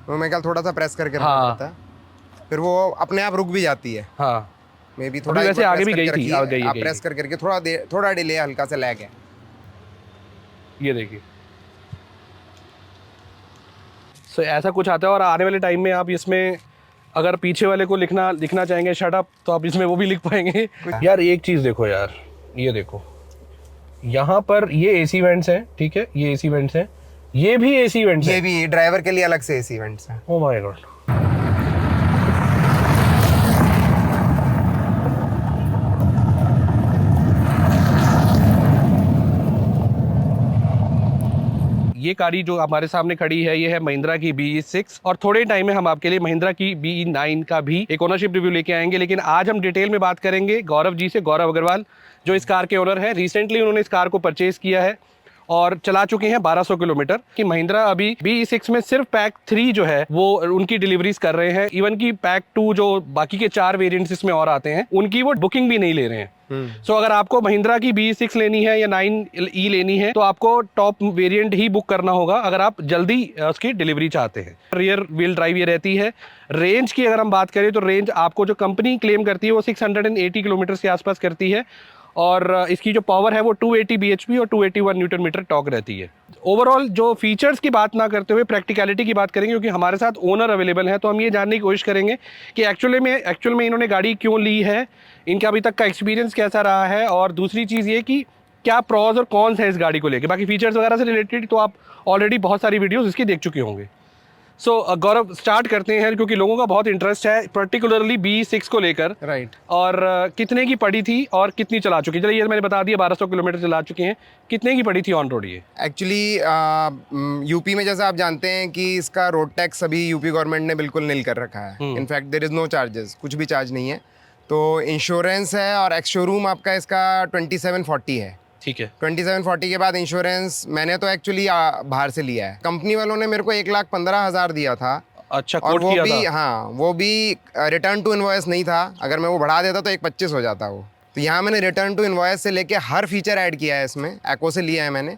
तो मैं ख्याल थोड़ा सा प्रेस करके रखना हाँ। पड़ता है, फिर वो अपने आप रुक भी जाती है। हाँ मे बी थोड़ा वैसे एक बार आगे भी press गई करके थी, रखिए, गई आप गई प्रेस करके थोड़ा डिले, हल्का सा लैग है। ये देखिए। सो ऐसा कुछ आता है। और आने वाले टाइम में आप इसमें अगर पीछे वाले को लिखना चाहेंगे शट अप, तो आप इसमें वो भी लिख पाएंगे। यार एक चीज़ देखो यार, ये देखो यहाँ पर ये एसी वेंट्स हैं, ठीक है, ये एसी वेंट्स हैं, ये भी एसी वेंट्स ये हैं। भी ड्राइवर के लिए अलग से एसी वेंट्स है। Oh my God. ये गाड़ी जो हमारे सामने खड़ी है, ये है महिंद्रा की BE6, और थोड़े टाइम में हम आपके लिए महिंद्रा की BE9 का भी एक ओनरशिप रिव्यू लेके आएंगे। लेकिन आज हम डिटेल में बात करेंगे गौरव जी से, गौरव अग्रवाल, जो इस कार के ओनर है। रिसेंटली उन्होंने इस कार को परचेज किया है और चला चुके हैं 1200 किलोमीटर। कि महिंद्रा अभी BE6 में सिर्फ पैक 3 जो है वो उनकी डिलीवरीज कर रहे हैं। इवन की पैक 2 जो बाकी के 4 वेरिएंट्स इसमें और आते हैं, उनकी वो बुकिंग भी नहीं ले रहे हैं। सो अगर आपको महिंद्रा की BE6 लेनी है या 9E लेनी है, तो आपको टॉप वेरिएंट ही बुक करना होगा अगर आप जल्दी उसकी डिलीवरी चाहते हैं। रियर व्हील ड्राइव ये रहती है। रेंज की अगर हम बात करें तो रेंज आपको जो कंपनी क्लेम करती है वो 680 किलोमीटर के आसपास करती है, और इसकी जो पावर है वो 280 bhp और 281 न्यूटन मीटर टॉर्क रहती है। ओवरऑल जो फीचर्स की बात ना करते हुए प्रैक्टिकलिटी की बात करेंगे, क्योंकि हमारे साथ ओनर अवेलेबल है, तो हम ये जानने की कोशिश करेंगे कि एक्चुअली में इन्होंने गाड़ी क्यों ली है, इनका अभी तक का एक्सपीरियंस कैसा रहा है, और दूसरी चीज़ ये कि क्या प्रॉज और कॉन्स है इस गाड़ी को लेकर। बाकी फीचर्स वगैरह से रिलेटेड तो आप ऑलरेडी बहुत सारी वीडियोज़ इसकी देख चुके होंगे। सो गौरव, स्टार्ट करते हैं, क्योंकि लोगों का बहुत इंटरेस्ट है पर्टिकुलरली BE6 को लेकर। राइट। और कितने की पड़ी थी और कितनी चला चुकी? चलिए ये मैंने बता दिया, 1200 किलोमीटर चला चुके हैं। कितने की पड़ी थी ऑन रोड ये? एक्चुअली यूपी में जैसा आप जानते हैं कि इसका रोड टैक्स अभी यूपी गवर्नमेंट ने बिल्कुल नील कर रखा है। In fact there is no charges, कुछ भी चार्ज नहीं है। तो इंश्योरेंस है, और एक्स शोरूम आपका इसका 2740 है। ठीक है। 2740 के बाद इंश्योरेंस मैंने तो एक्चुअली बाहर से लिया है। कंपनी वालों ने मेरे को 1,15,000 दिया था। अच्छा, और कोट वो किया भी था। हाँ, वो भी रिटर्न टू इनवॉइस नहीं था। अगर मैं वो बढ़ा देता तो 1,25 हो जाता वो। तो यहाँ मैंने रिटर्न टू इनवॉइस से लेके हर फीचर ऐड किया है इसमें। एक्को से लिया है मैंने,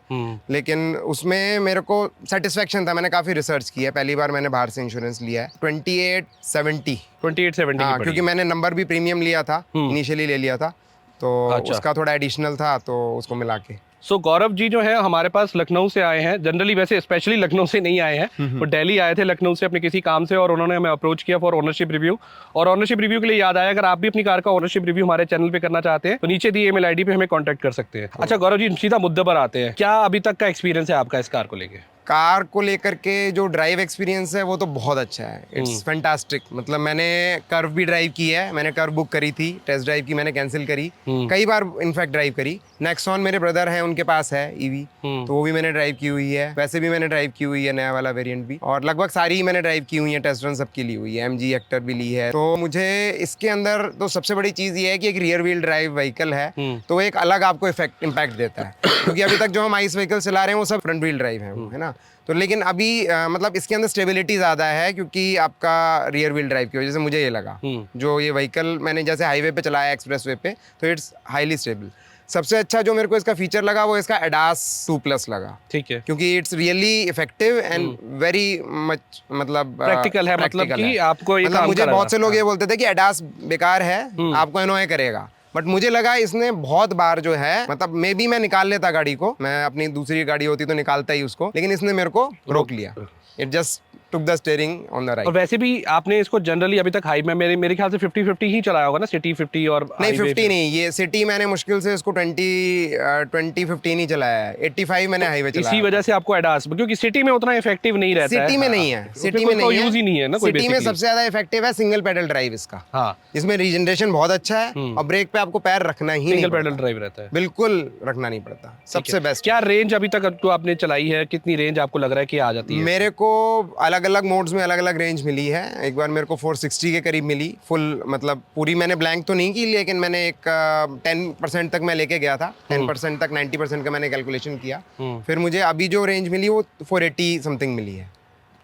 लेकिन उसमें मेरे को सेटिस्फेक्शन था। मैंने काफ़ी रिसर्च की है, पहली बार मैंने बाहर से इंश्योरेंस लिया है। 2870 2870 की क्योंकि मैंने नंबर भी प्रीमियम लिया था, इनिशियली ले लिया था, तो अच्छा। उसका थोड़ा एडिशनल था, तो उसको मिला के। सो गौरव जी जो है हमारे पास लखनऊ से आए हैं। जनरली वैसे स्पेशली लखनऊ से नहीं आए हैं, वो दिल्ली आए थे लखनऊ से अपने किसी काम से, और उन्होंने हमें अप्रोच किया फॉर ओनरशिप रिव्यू। और ओनरशिप रिव्यू के लिए याद आया, अगर आप भी अपनी कार का ओनरशिप रिव्यू हमारे चैनल पे करना चाहते हैं तो नीचे दी ईमेल आईडी पे हमें कॉन्टैक्ट कर सकते हैं। अच्छा गौरव जी, सीधा मुद्दे पर आते हैं। क्या अभी तक का एक्सपीरियंस है आपका इस कार को लेके? कार को लेकर के जो ड्राइव एक्सपीरियंस है वो तो बहुत अच्छा है। It's fantastic. मतलब मैंने कर्व भी ड्राइव की है, मैंने कर्व बुक करी थी, टेस्ट ड्राइव की मैंने कैंसिल करी, कई बार इनफैक्ट ड्राइव करी। नेक्सॉन मेरे ब्रदर हैं, उनके पास है ईवी, तो वो भी मैंने ड्राइव की हुई है। वैसे भी मैंने ड्राइव की हुई है नया वाला वेरिएंट भी, और लगभग सारी ही मैंने ड्राइव की हुई है। टेस्ट रन सबकी ली हुई है, MG एक्टर भी ली है। तो मुझे इसके अंदर तो सबसे बड़ी चीज़ ये है कि एक रियर व्हील ड्राइव व्हीकल है, तो एक अलग आपको इम्पैक्ट देता है। क्योंकि अभी तक जो हम आइस व्हीकल चला रहे हैं वो सब फ्रंट व्हील ड्राइव है ना। तो लेकिन अभी मतलब इसके अंदर स्टेबिलिटी ज़्यादा है, क्योंकि आपका रियर व्हील ड्राइव की वजह से मुझे ये लगा। जो ये व्हीकल मैंने जैसे हाईवे पे चलाया, एक्सप्रेस वे पे, तो इट्स हाईली स्टेबल। सबसे अच्छा जो मेरे को इसका फीचर लगा वो इसका ADAS 2+ लगा। ठीक है। क्योंकि it's really effective and very much, मतलब प्रैक्टिकल है। मतलब कि आपको ये मतलब काम मुझे करेगा। बहुत से लोग ये बोलते थे कि ADAS बेकार है, आपको एनॉय करेगा, बट मुझे लगा इसने बहुत बार जो है, मतलब मे बी मैं निकाल लेता गाड़ी को, मैं अपनी दूसरी गाड़ी होती तो निकालता ही उसको, लेकिन इसने मेरे को रोक लिया। It just took the steering on the right. और वैसे भी आपने इसको जनरली अभी तक हाई में मेरे ख्याल से 50-50 ही चलाया होगा ना, सिटी 50 और नहीं, highway 50 नहीं, ये सिटी मैंने मुश्किल से इसको 20-15 ही चलाया है। 85 मैंने हाईवे चलाया। इसी वजह से आपको एडास, क्योंकि सिटी में उतना इफेक्टिव नहीं रहता है। सिटी में नहीं है, सिटी में नहीं है, यूज ही नहीं है ना कोई। सिटी में सबसे ज्यादा इफेक्टिव है सिंगल पेडल ड्राइव इसका। हाँ, इसमें रीजनरेशन बहुत अच्छा है, और ब्रेक पे आपको पैर रखना ही नहीं सिंगल पड़ता। पेडल ड्राइव रहता है, बिल्कुल रखना नहीं पड़ता, सबसे बेस्ट। क्या रेंज अभी तक तो आपने चलाई है, कितनी रेंज आपको लग रहा है कि आ जाती है? मेरे को अलग अलग मोड्स में अलग अलग रेंज मिली है। एक बार मेरे को 460 के करीब मिली फुल, मतलब पूरी मैंने ब्लैंक तो नहीं की, लेकिन मैंने एक 10% तक मैं लेके गया था। 10% तक 90% का मैंने कैलकुलेशन किया। फिर मुझे अभी जो रेंज मिली वो 480 समथिंग मिली है।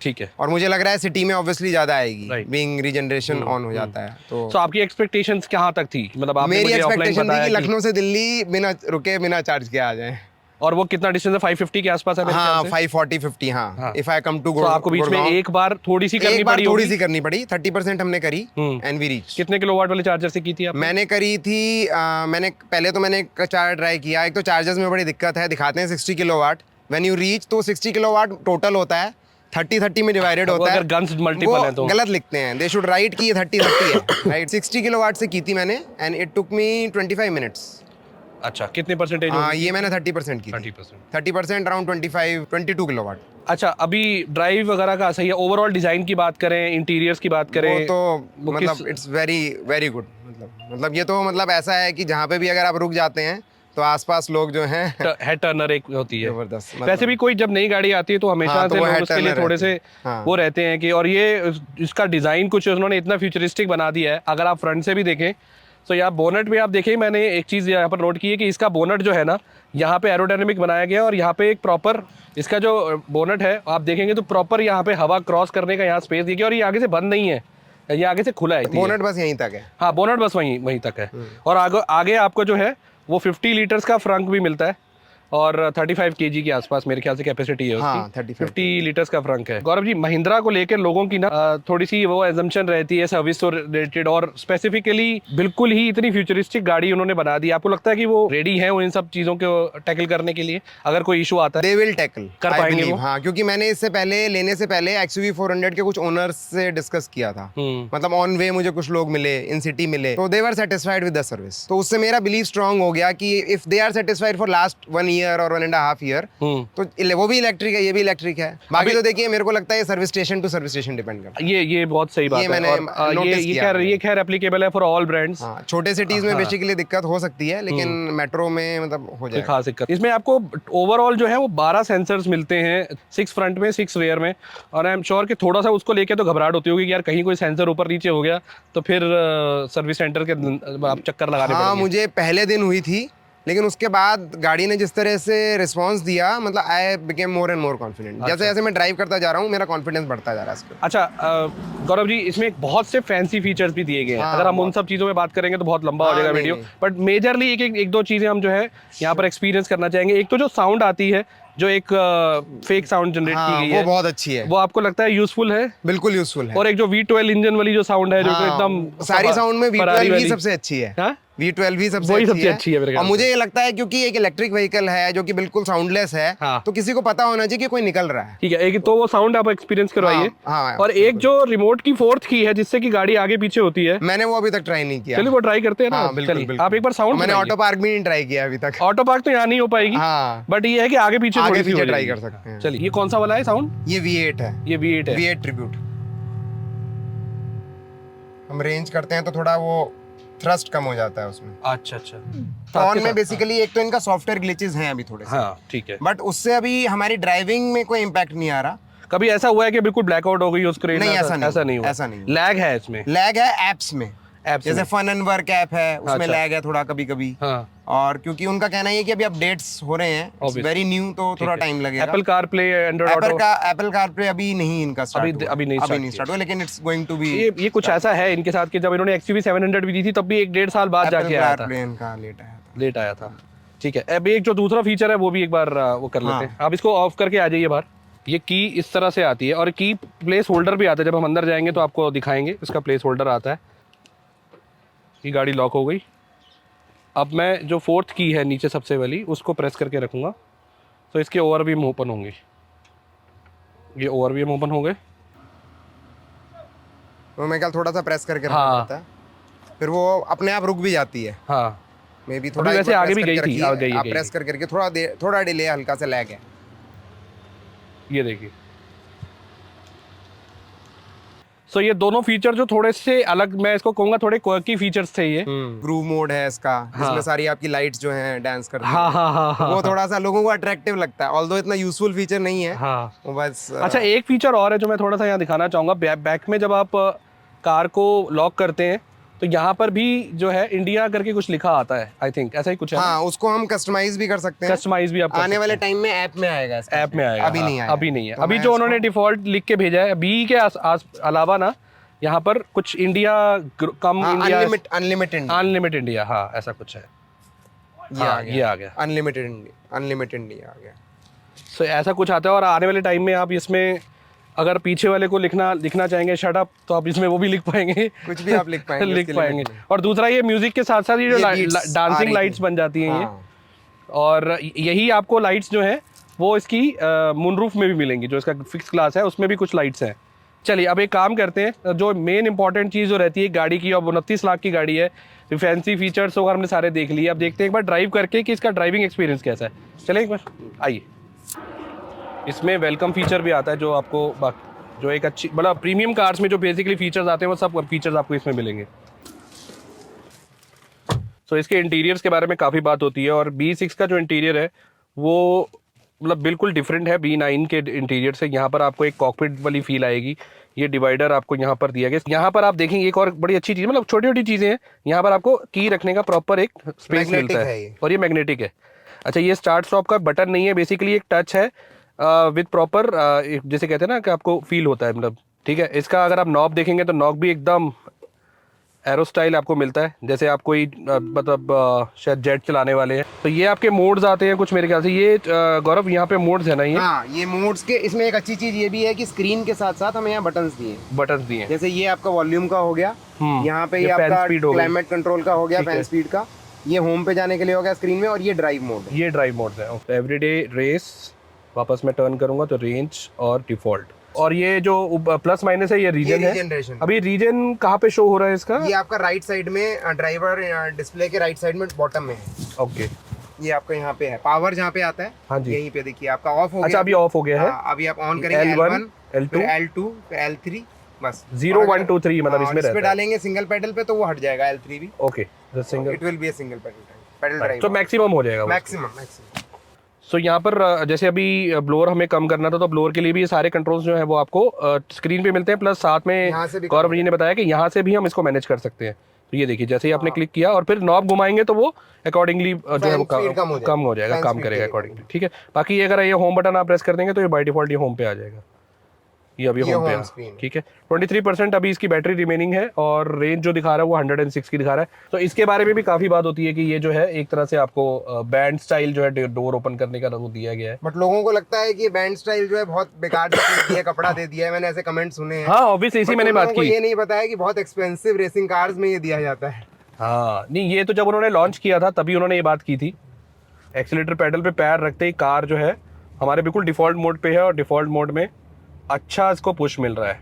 ठीक है। और मुझे लग रहा है सिटी में ऑब्वियसली ज्यादा आएगी, बीइंग रीजनरेशन ऑन हो जाता है। तो आपकी एक्सपेक्टेशंस कहाँ तक थी? मतलब आपने मेरी मुझे ऑफलाइन एक्सपेक्टेशन थी बताया कि लखनऊ से दिल्ली बिना रुके बिना चार्ज के आ जाए। और वो कितना डिस्टेंस है, 550 के आसपास है मेरे ख्याल हाँ से? 540 50 हाँ इफ आई कम टू तो आपको बीच में एक बार थोड़ी सी करनी पड़ी थोड़ी होगी? सी करनी पड़ी, 30% हमने करी एंड वी रीच। कितने किलोवाट वाले चार्जर से की थी आपने? मैंने करी थी मैंने पहले तो मैंने चार्जर ट्राई किया। एक तो चार्जर्स में बड़ी दिक्कत है, दिखाते हैं 60 किलोवाट, व्हेन यू रीच तो 60 किलोवाट टोटल होता है, 30-30 में डिवाइडेड होता है। अगर गन्स मल्टीपल है तो गलत लिखते हैं, दे शुड राइट कि ये 30-30 है राइट। 60 किलोवाट से की थी मैंने and it took me 25 minutes. अच्छा, कितने परसेंटेज? हाँ ये मैंने 30% की 30%। 30% अराउंड 22 किलोवाट। अच्छा, अभी ड्राइव वगैरह का सही है? ओवरऑल डिजाइन की बात करें, इंटीरियर्स की बात करें, वो तो मतलब इट्स वेरी वेरी गुड। मतलब ये तो मतलब ऐसा है कि जहाँ पे भी अगर आप रुक जाते हैं तो आसपास लोग जो हैं हेड टर्नर एक होती है जबरदस्त। वैसे भी कोई जब नई गाड़ी आती है तो हमेशा हाँ, तो से वो लोग head उसके लिए turner थोड़े रहते से हैं। हाँ। वो रहते हैं कि, और ये इसका डिजाइन कुछ उन्होंने इतना फ्यूचरिस्टिक बना दिया है। अगर आप फ्रंट से भी देखें तो यहाँ बोनट में आप देखें, मैंने एक चीज़ यहाँ पर नोट की है कि इसका बोनट जो है ना, यहाँ पे एरोडायनेमिक बनाया गया है और यहाँ पे एक प्रॉपर इसका जो बोनट है आप देखेंगे तो प्रॉपर यहाँ पे हवा क्रॉस करने का यहाँ स्पेस दिया गया, और ये आगे से बंद नहीं है, ये आगे से खुला है। बोनट बस यहीं तक है। हाँ, बोनट बस वहीं तक है। और आगे आपको जो है वो 50 लीटर्स का फ्रंक भी मिलता है और 35 केजी के आसपास मेरे ख्याल से कैपेसिटी है उसकी। हाँ, 35 50 लीटर्स का फ्रंक है। गौरव जी, महिंद्रा को लेकर लोगों की ना थोड़ी सी वो एजम्पशन रहती है सर्विस से रिलेटेड, और स्पेसिफिकली बिल्कुल ही इतनी फ्यूचरिस्टिक गाड़ी उन्होंने बना दी। आपको लगता है कि वो रेडी है इन सब चीजों को टैकल करने के लिए अगर कोई इशू आता है? दे विल टैकल कर पाएंगे वो? हाँ, क्योंकि मैंने इससे पहले लेने से पहले XUV 400 के कुछ ओनर्स से डिस्कस किया था। मतलब ऑन वे मुझे कुछ लोग मिले, इन सिटी मिले, तो they were satisfied with the service. तो उससे मेरा बिलीव स्ट्रांग हो गया कि if they are satisfied for last 1 year और 1.5 ईयर तो वो भी इलेक्ट्रिक है, ये भी इलेक्ट्रिक है। बाकी तो देखिए मेरे को लगता है service station to service station depend करता है। ये बहुत सही बात है। मैंने और notice किया ये खैर एप्लीकेबल है फॉर ऑल ब्रांड्स। हाँ, छोटे सिटीज में बेसिकली दिक्कत हो सकती है, लेकिन मेट्रो में मतलब हो कोई जाएगा। खास दिक्कत इसमें आपको ओवरऑल जो है वो 12 सेंसर्स मिलते हैं, 6 फ्रंट में 6 रेयर में, और आई एम श्योर कि थोड़ा सा उसको लेके तो घबराहट होती होगी कि यार कहीं कोई सेंसर ऊपर नीचे हो गया तो फिर सर्विस सेंटर के आप चक्कर लगाने हाँ, पड़ेंगे। मुझे पहले दिन हुई थी, लेकिन उसके बाद गाड़ी ने जिस तरह से रिस्पांस दिया, मतलब I became more and more confident. जैसे जैसे मैं ड्राइव करता जा रहा हूँ मेरा कॉन्फिडेंस बढ़ता जा रहा है इसके। अच्छा गौरव जी, इसमें बहुत से फैंसी फीचर्स भी दिए गए हैं। हाँ, अगर हम उन सब चीज़ों में बात करेंगे तो बहुत लंबा हो जाएगा वीडियो, बट मेजरली एक दो चीज़ें हम जो है यहाँ पर एक्सपीरियंस करना चाहेंगे। एक तो जो साउंड आती है, जो एक फेक साउंड जनरेट की गई वो है, बहुत अच्छी है, वो आपको लगता है यूजफुल है? बिल्कुल यूजफुल है। और एक जो V12 इंजन वाली जो साउंड है, जो एकदम सारी साउंड में फरारी V12 ही वाली। सबसे अच्छी है। हाँ? V12 भी सबसे वही अच्छी सबसे अच्छी है मेरे और ख्याल मुझे ये लगता है क्योंकि एक इलेक्ट्रिक व्हीकल है जो कि बिल्कुल साउंडलेस है, हाँ। तो किसी को पता होना चाहिए कि कोई निकल रहा है। ठीक है, एक तो वो साउंड आप एक्सपीरियंस करवाइए। हाँ, और एक जो रिमोट की 4th की है जिससे कि गाड़ी आगे पीछे होती है, मैंने वो अभी तक ट्राई नहीं किया। चलिए वो ट्राई करते हैं ना। हाँ, बिल्कुल, चलिए बिल्कुल। आप एक बार साउंड मैंने ऑटो पार्क भी नहीं ट्राई किया अभी तक। ऑटो पार्क तो यहाँ नहीं हो पाएगी, हाँ, बट ये है कि आगे पीछे थोड़ी सी हो ट्राई जाएगी। कर सकते हैं। चलिए, ये कौन सा वाला है साउंड? ये V8 है, ये V8 है। V8 tribute. हम रेंज करते हैं तो थोड़ा वो थ्रस्ट कम हो जाता है उसमें। अच्छा ऑन में बेसिकली एक तो इनका सॉफ्टवेयर ग्लिचेस हैं अभी थोड़े से, हाँ ठीक है, बट उससे अभी हमारी ड्राइविंग में कोई इम्पैक्ट नहीं आ रहा। कभी ऐसा हुआ है कि बिल्कुल ब्लैकआउट हो गई स्क्रीन? नहीं, ऐसा ऐसा नहीं हुआ। लैग है इसमें? लैग है एप्स में, जैसे में। फन एंड वर्क ऐप है उसमें अच्छा। लैग है थोड़ा कभी कभी। हाँ। और क्योंकि उनका कहना ये है कि अभी अपडेट्स हो रहे हैं, वेरी न्यू, तो थोड़ा टाइम लगेगा। Apple CarPlay, Android auto? Apple CarPlay अभी नहीं इनका स्टार्ट अभी नहीं स्टार्ट हुआ, लेकिन इट्स गोइंग टू बी। ये कुछ ऐसा है इनके साथ कि जब इन्होंने XUV 700 भी दी थी तब भी 1-1.5 साल बाद जाके आया था, लेट आया था। ठीक है, अब एक जो दूसरा फीचर है वो भी एक बार वो कर लेते हैं। आप इसको ऑफ करके आ जाइए बाहर। ये की इस तरह से आती है और की प्लेस होल्डर भी आता है। जब हम अंदर जाएंगे तो आपको दिखाएंगे, इसका प्लेस होल्डर आता है। ये गाड़ी लॉक हो गई। अब मैं जो 4th की है नीचे सबसे वाली, उसको प्रेस करके रखूँगा तो इसके ओवर भी ओपन होंगे। ये ओवर भी ओपन हो गए। तो मैं क्या थोड़ा सा प्रेस करके रखना हाँ। पड़ता है, फिर वो अपने आप रुक भी जाती है। हाँ, मे बी थोड़ा वैसे आगे भी गई थी, आप प्रेस करके थोड़ा डिले, हल्का सा लैग है। ये देखिए। सो ये दोनों फीचर जो थोड़े से अलग, मैं इसको कहूंगा थोड़े क्वर्की फीचर्स थे ये। ग्रूव मोड है इसका, जिसमें सारी आपकी लाइट्स जो हैं डांस करती हैं। हाँ, वो थोड़ा सा लोगों को अट्रैक्टिव लगता है, ऑल्दो इतना यूजफुल फीचर नहीं है। हाँ। वो बस अच्छा, एक फीचर और है जो मैं थोड़ा सा यहाँ दिखाना चाहूंगा। बैक में जब आप कार को लॉक करते हैं तो यहाँ पर भी जो है इंडिया करके कुछ लिखा आता है, आई थिंक ऐसा ही कुछ है। हाँ, उसको हम कस्टमाइज भी कर सकते हैं। कस्टमाइज भी आप आने वाले टाइम में ऐप में आएगा, ऐप में आएगा। अभी नहीं आया, अभी नहीं है। तो अभी मैं जो उन्होंने डिफॉल्ट लिख के भेजा है, बी के अलावा ना यहाँ पर कुछ इंडिया कम, इंडिया अनलिमिटेड अनलिमिटेड इंडिया, हाँ ऐसा कुछ है। ये आ गया। अनलिमिटेड नहीं आ गया। सो ऐसा कुछ आता है। और आने वाले टाइम में आप इसमें अगर पीछे वाले को लिखना चाहेंगे शट अप, तो आप इसमें वो भी लिख पाएंगे, कुछ भी आप लिख पाएंगे लिख पाएंगे। और दूसरा ये म्यूजिक के साथ साथ ये जो डांसिंग लाइट्स बन जाती हैं ये, और यही आपको लाइट्स जो है वो इसकी मूनरूफ में भी मिलेंगी, जो इसका फिक्स क्लास है उसमें भी कुछ लाइट्स हैं। चलिए अब एक काम करते हैं, जो मेन इंपॉर्टेंट चीज़ जो रहती है गाड़ी की, और 29 लाख की गाड़ी है, फैंसी फीचर्स वगैरह हमने सारे देख लिए। अब देखते हैं एक बार ड्राइव करके कि इसका ड्राइविंग एक्सपीरियंस कैसा है। चलें एक बार, आइए। इसमें वेलकम फीचर भी आता है, जो आपको जो एक अच्छी मतलब प्रीमियम कार्स में जो बेसिकली फीचर्स आते हैं वो सब फीचर्स आपको इसमें मिलेंगे। तो इसके इंटीरियर्स के बारे में काफ़ी बात होती है, और B6 का जो इंटीरियर है वो मतलब बिल्कुल डिफरेंट है B9 के इंटीरियर से। यहाँ पर आपको एक कॉकपिट वाली फील आएगी। ये डिवाइडर आपको यहाँ पर दिया गया। यहाँ पर आप देखेंगे एक और बड़ी अच्छी चीज़, मतलब छोटी छोटी चीज़ें हैं, यहाँ पर आपको की रखने का प्रॉपर एक स्पेस मिलता है, और ये मैग्नेटिक है। अच्छा, ये स्टार्ट स्टॉप का बटन नहीं है, बेसिकली एक टच है विद प्रॉपर, जैसे कहते हैं ना कि आपको फील होता है, मतलब ठीक है। इसका अगर आप नॉब देखेंगे तो नॉब भी एकदम एरो स्टाइल आपको मिलता है, जैसे आप कोई मतलब शायद जेट चलाने वाले हैं। तो ये आपके मोड्स आते हैं कुछ मेरे ख्याल से। ये गौरव यहाँ पे मोड्स है ना ये? हाँ, ये मोड्स के, इसमें एक अच्छी चीज ये भी है कि स्क्रीन के साथ साथ हमें यहाँ बटन्स दिए। जैसे ये आपका वॉल्यूम का हो गया, यहाँ पे ये आपका क्लाइमेट कंट्रोल का हो गया, फैन स्पीड का, ये होम पे जाने के लिए हो गया स्क्रीन में, और ये ड्राइव मोड है। ये ड्राइव मोड है। एवरीडे रेस, वापस मैं टर्न करूंगा तो रेंज और डिफॉल्ट। और ये जो प्लस माइनस है ये रीजन है। अभी रीजन कहाँ पे शो हो रहा है इसका? ये आपका राइट साइड में, ड्राइवर डिस्प्ले के राइट साइड में बॉटम में है। ओके, ये आपका यहाँ पे है पावर, जहाँ पे आता है। हाँ जी, यहीं पे देखिए आपका ऑफ हो गया। अच्छा, अभी ऑफ हो गया है। अभी आप ऑन करेंगे L1, L2, L3, बस 0 1 2 3 मतलब इसमें रहता है। डालेंगे सिंगल पेडल पे तो वो हट जाएगा L3 भी। Okay, single, it will be a single pedal drive, तो मैक्सिमम हो जाएगा, मैक्सिमम। सो यहाँ पर जैसे अभी ब्लोअर हमें कम करना था, तो ब्लोअर के लिए भी ये सारे कंट्रोल्स जो है वो आपको स्क्रीन पे मिलते हैं, प्लस साथ में गौरव जी ने बताया कि यहाँ से भी हम इसको मैनेज कर सकते हैं। तो ये देखिए, जैसे ही आपने क्लिक किया और फिर नॉब घुमाएंगे तो वो अकॉर्डिंगली जो है वो कम हो जाएगा, काम करेगा अकॉर्डिंगली, ठीक है। बाकी अगर ये होम बटन आप प्रेस कर देंगे तो ये बाय डिफॉल्ट ये होम पे आ जाएगा। ये अभी होम पे है, ठीक है। 23% अभी इसकी बैटरी रिमेनिंग है, और रेंज जो दिखा रहा है वो 106 की दिखा रहा है। तो इसके बारे में भी काफी बात होती है कि ये जो है एक तरह से आपको बैंड स्टाइल जो है डोर ओपन करने का वो दिया गया है। बट लोगों को लगता है कि बैंड स्टाइल जो है बहुत बेकार दिया है, कपड़ा दे दिया है, मैंने ऐसे कमेंट सुने हैं। हाँ, ऑब्वियसली इसी मैंने बात की। ये नहीं बताया कि बहुत एक्सपेंसिव रेसिंग कार्स में ये दिया जाता है। हाँ, नहीं, ये तो जब उन्होंने लॉन्च किया था तभी उन्होंने ये बात की थी। एक्सीलेटर पेडल पे पैर रखते ही कार जो है हमारे बिल्कुल डिफॉल्ट मोड पे है, और डिफॉल्ट मोड में अच्छा इसको पुश मिल रहा है।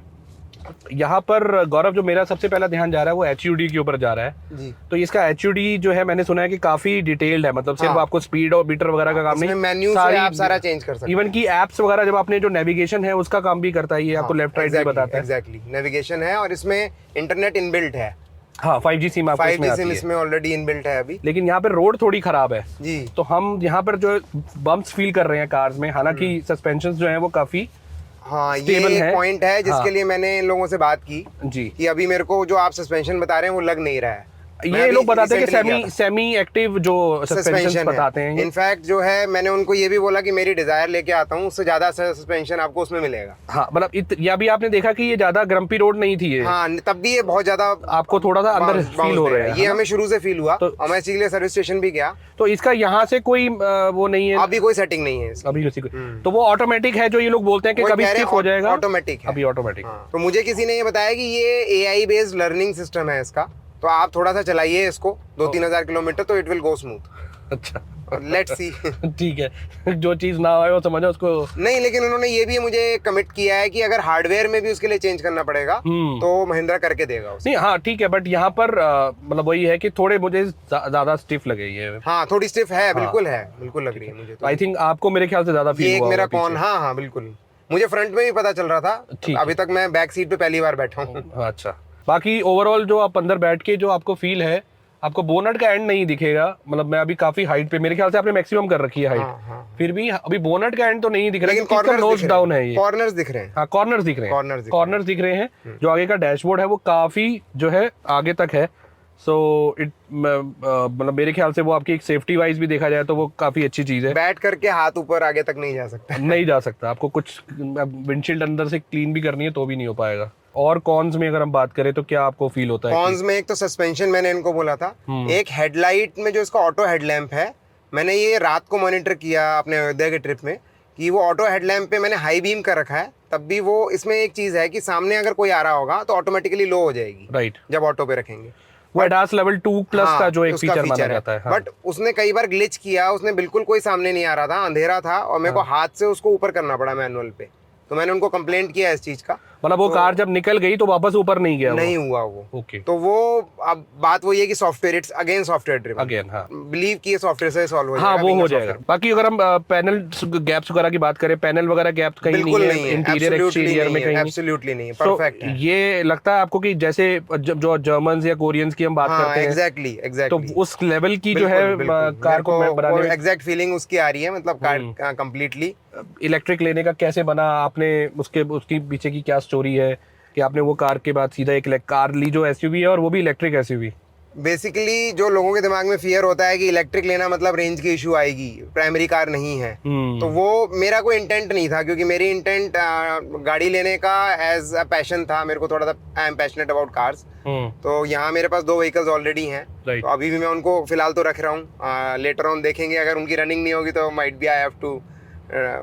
यहाँ पर गौरव जो मेरा सबसे पहला ध्यान जा रहा है वो HUD के ऊपर जा रहा है जी। तो इसका HUD जो है मैंने सुना है कि काफी डिटेल्ड है, मतलब सिर्फ आपको स्पीड और मीटर वगैरह का काम नहीं, मेन्यू से आप सारा चेंज कर सकते हैं। इवन की एप्स वगैरह जब आपने जो नेविगेशन है उसका काम भी करता है, ये आपको लेफ्ट राइट भी बताता है। एग्जैक्टली, नेविगेशन है, और इसमें इंटरनेट इनबिल्ट है। हाँ, 5G सिम आपको इसमें आती है। इसमें ऑलरेडी इनबिल्ट है अभी। लेकिन यहाँ पे रोड थोड़ी खराब है जी, तो हम यहाँ पर जो बम्प्स फील कर रहे हैं कार्स में, हालांकि सस्पेंशन जो है वो काफी हाँ, ये एक पॉइंट है जिसके लिए मैंने इन लोगों से बात की जी, कि अभी मेरे को जो आप सस्पेंशन बता रहे हैं वो लग नहीं रहा है। ये लोग बताते हैं कि सेमी एक्टिव जो सस्पेंशन बताते हैं। इनफैक्ट जो है मैंने उनको ये भी बोला कि मेरी डिजायर लेके आता हूँ, उससे ज्यादा सस्पेंशन आपको उसमें मिलेगा। हाँ, मतलब या भी आपने देखा कि ये ज्यादा ग्रम्पी रोड नहीं थी ये। हाँ, तब भी ये बहुत ज्यादा आपको थोड़ा सा अंदर फील हो रहा है। ये हमें शुरू से फील हुआ, तो मैं इसीलिए सर्विस स्टेशन भी गया। तो इसका यहाँ से कोई वो नहीं है, अभी कोई सेटिंग नहीं है अभी किसी को। तो वो ऑटोमेटिक है जो ये लोग बोलते हैं कि कभी स्किप हो जाएगा, ऑटोमेटिक अभी ऑटोमेटिक। तो मुझे किसी ने ये बताया कि ये AI बेस्ड लर्निंग सिस्टम है इसका, तो आप थोड़ा सा चलाइए इसको 2-3 हज़ार किलोमीटर तो इट विल गो स्मूथ। अच्छा, लेट्स सी। ठीक है, जो चीज ना आए वो समझो उसको नहीं, लेकिन उन्होंने ये भी मुझे कमिट किया है कि अगर हार्डवेयर में भी उसके लिए चेंज करना पड़ेगा तो महिंद्रा करके देगा उसको। नहीं, हाँ ठीक है, बट यहाँ पर मतलब वही है कि थोड़े मुझे ज्यादा स्टिफ लगे ये। हाँ, थोड़ी स्टिफ है, बिल्कुल है, बिल्कुल लग रही है मुझे। आई थिंक आपको मेरे ख्याल से ज्यादा फील हुआ मेरा कौन, हाँ बिल्कुल, मुझे फ्रंट में भी पता चल रहा था, अभी तक मैं बैक सीट पे पहली बार बैठा हूँ। अच्छा, बाकी ओवरऑल जो आप अंदर बैठ के जो आपको फील है, आपको बोनट का एंड नहीं दिखेगा। मतलब मैं अभी काफी हाइट पे, मेरे ख्याल से आपने मैक्सिमम कर रखी है हाइट, फिर भी अभी बोनट का एंड तो नहीं दिख रहा, लेकिन कॉर्नर नोज डाउन है, ये कॉर्नर्स दिख रहे हैं। हाँ, कॉर्नर्स दिख रहे हैं, कॉर्नर्स दिख रहे हैं। जो आगे का डैशबोर्ड है वो काफी जो है आगे तक है, सो इट मतलब मेरे ख्याल से वो आपकी एक सेफ्टी वाइज भी देखा जाए तो वो काफी अच्छी चीज है। बैठ करके हाथ ऊपर आगे तक नहीं जा सकता। नहीं जा सकता, आपको कुछ विंडशील्ड अंदर से क्लीन भी करनी है तो भी नहीं हो पाएगा। और कॉन्स में अगर हम बात करें तो क्या आपको फील होता है? कॉन्स में एक तो सस्पेंशन मैंने इनको बोला था, एक हेडलाइट में जो इसका ऑटो हेडलैम्प है, मैंने ये रात को मॉनिटर किया अपने अयोध्या के ट्रिप में कि वो ऑटो हेडलैम्प पे मैंने हाई बीम कर रखा है, तब भी वो इसमें एक चीज़ है कि सामने अगर कोई आ रहा होगा तो ऑटोमेटिकली लो हो जाएगी राइट, जब ऑटो पे रखेंगे। वो ADAS लेवल 2 प्लस का जो एक उसका फीचर माना है। जाता है। हाँ। बट उसने कई बार ग्लिच किया, उसने बिल्कुल कोई सामने नहीं आ रहा था, अंधेरा था और मेरे को हाथ से उसको ऊपर करना पड़ा मैनुअल पे, तो मैंने उनको कंप्लेंट किया इस चीज़ का। मतलब वो कार जब निकल गई तो वापस ऊपर नहीं गया? नहीं हुआ वो। ओके। तो वो अब बात वही है कि software, it's again software driven. Again हाँ, बिलीव कि ये सॉफ्टवेयर से सॉल्व हो जाएगा। हाँ वो बिना हो जाएगा। software। बाकी अगर हम पैनल गैप्स वगैरह की बात करें, पैनल वगैरह गैप कहीं बिल्कुल नहीं है, इंटीरियर एक्सटीरियर में कहीं नहीं, एब्सोल्युटली नहीं, So, परफेक्ट है। ये लगता है आपको कि जैसे जो जर्मन्स या कोरियंस की हम बात करते हैं एग्जैक्टली तो एग्जैक्टली उस लेवल की जो है कार को बनाने में एग्जैक्ट फीलिंग उसकी आ रही है, मतलब कार कंप्लीटली। इलेक्ट्रिक लेने का कैसे बना आपने, उसकी पीछे की क्या स्टोरी है कि आपने वो कार के बाद सीधा एक कार ली जो एसयूवी है और वो भी इलेक्ट्रिक एसयूवी? बेसिकली जो लोगों के दिमाग में फियर होता है कि इलेक्ट्रिक लेना मतलब रेंज की इशू आएगी, प्राइमरी कार नहीं है, तो वो मेरा कोई इंटेंट नहीं था, क्योंकि मेरी इंटेंट गाड़ी लेने का एज अ पैशन था। मेरे को थोड़ा सा I am passionate about cars, तो यहाँ मेरे पास 2 व्हीकल्स ऑलरेडी हैं, तो अभी भी मैं उनको फिलहाल तो रख रहा हूँ। लेटर ऑन देखेंगे, अगर उनकी रनिंग नहीं होगी तो might be I have to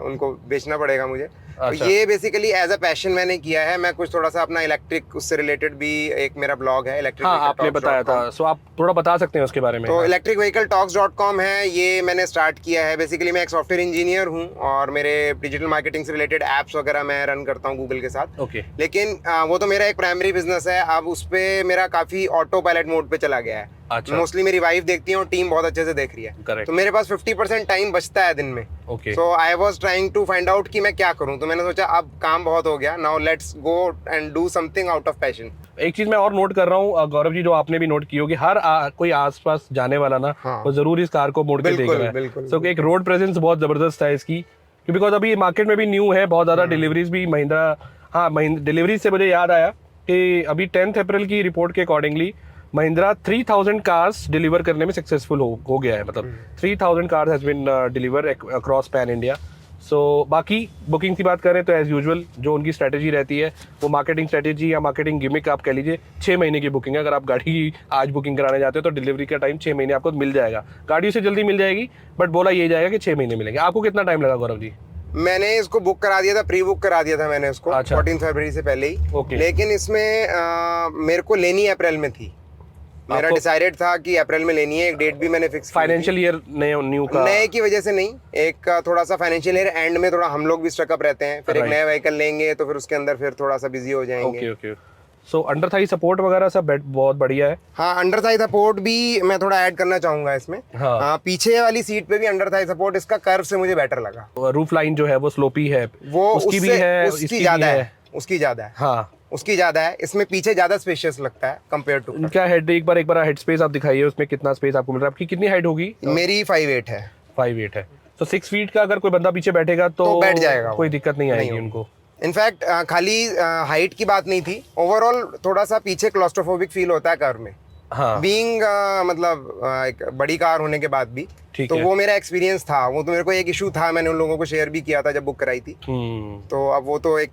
उनको बेचना पड़ेगा मुझे। अच्छा। तो ये बेसिकली एज अ पैशन मैंने किया है। मैं कुछ थोड़ा सा अपना इलेक्ट्रिक उससे रिलेटेड भी एक मेरा ब्लॉग है इलेक्ट्रिक, हाँ आपने बताया था, सो आप थोड़ा बता सकते हैं उसके बारे में? तो इलेक्ट्रिक व्हीकल टॉक्स.com है, ये मैंने स्टार्ट किया है। बेसिकली मैं एक सॉफ्टवेयर इंजीनियर हूँ और मेरे डिजिटल मार्केटिंग से रिलेटेड एप्स वगैरह मैं रन करता हूँ गूगल के साथ। ओके। लेकिन वो तो मेरा एक प्राइमरी बिजनेस है, अब उस पर मेरा काफ़ी ऑटो पायलट मोड पे चला गया है। अच्छा। मोस्टली मेरी वाइफ देखती है और टीम बहुत अच्छे से देख रही है, Correct. तो मेरे पास 50% टाइम बचता है दिन में। Okay. So I was trying to find out कि मैं क्या करूं, तो मैंने सोचा अब काम बहुत हो गया, now let's go and do something out of passion. एक चीज मैं और नोट कर रहा हूँ गौरव जी, जो आपने भी नोट की होगी, हर कोई आसपास जाने वाला ना, हाँ। वो जरूर इस कार को मोड़ के देख रहा है। बिल्कुल। सो एक रोड प्रेजेंस बहुत जबरदस्त है इसकी, बिकॉज अभी मार्केट में भी न्यू है, बहुत ज्यादा डिलीवरीज भी महिंद्रा, हाँ डिलीवरीज से मुझे याद आया कि अभी 10 अप्रैल की रिपोर्ट के अकॉर्डिंगली महिंद्रा 3000 कार्स डिलीवर करने में सक्सेसफुल हो गया है। मतलब 3000 cars has been deliver across pan India. So बाकी बुकिंग की बात करें तो एज यूजुअल जो उनकी स्ट्रेटेजी रहती है, वो मार्केटिंग स्ट्रेटेजी या मार्केटिंग गिमिक आप कह लीजिए, 6 महीने की बुकिंग है। अगर आप गाड़ी आज बुकिंग कराने जाते हो तो डिलीवरी का टाइम 6 महीने आपको मिल जाएगा। गाड़ी से जल्दी मिल जाएगी, बट बोला ये जाएगा कि 6 महीने मिलेंगे। आपको कितना टाइम लगा गौरव जी? मैंने इसको बुक करा दिया था, प्री बुक करा दिया था मैंने इसको। अच्छा। 14 फरवरी से पहले ही। ओके। लेकिन इसमें मेरे को लेनी अप्रैल में थी, मेरा डिसाइडेड था कि अप्रैल में लेनी है। एक डेट भी मैंने फिक्स, फाइनेंशियल ईयर न्यू का नए की वजह से नहीं, एक थोड़ा सा फाइनेंशियल ईयर एंड में थोड़ा हम लोग भी स्ट्रकअप रहते हैं, फिर एक नया व्हीकल लेंगे तो फिर उसके अंदर फिर थोड़ा सा बिजी हो जाएंगे। Okay okay. So under Thai support वगैरह सब बहुत बढ़िया है। हाँ, अंडर थाई सपोर्ट भी मैं थोड़ा ऐड करना चाहूंगा इसमें। हाँ। पीछे वाली सीट पे भी अंडर थाई सपोर्ट, इसका कर्व से मुझे बेटर लगा। रूफ लाइन जो है वो स्लोपी है, वो उसकी भी है, उसकी ज्यादा है, उसकी ज्यादा है। हाँ उसकी ज्यादा है, इसमें पीछे ज्यादा स्पेशियस लगता है कंपेयर टू। क्या हेड, एक बार हेड स्पेस आप दिखाइए, उसमें कितना स्पेस आपको मिल रहा है? आपकी कितनी हाइट होगी? मेरी 5'8" है। 5'8" है, तो 6 फीट का अगर कोई बंदा पीछे बैठेगा तो बैठ जाएगा, कोई दिक्कत नहीं आएगी उनको। इनफैक्ट खाली हाइट की बात नहीं थी, ओवरऑल थोड़ा सा पीछे क्लॉस्ट्रोफोबिक फील होता है कार में। हाँ। बीइंग मतलब एक बड़ी कार होने के बाद भी, ठीक तो है। वो मेरा एक्सपीरियंस था। वो तो मेरे को एक इशू था, मैंने उन लोगों को शेयर भी किया था जब बुक कराई थी। तो अब वो तो एक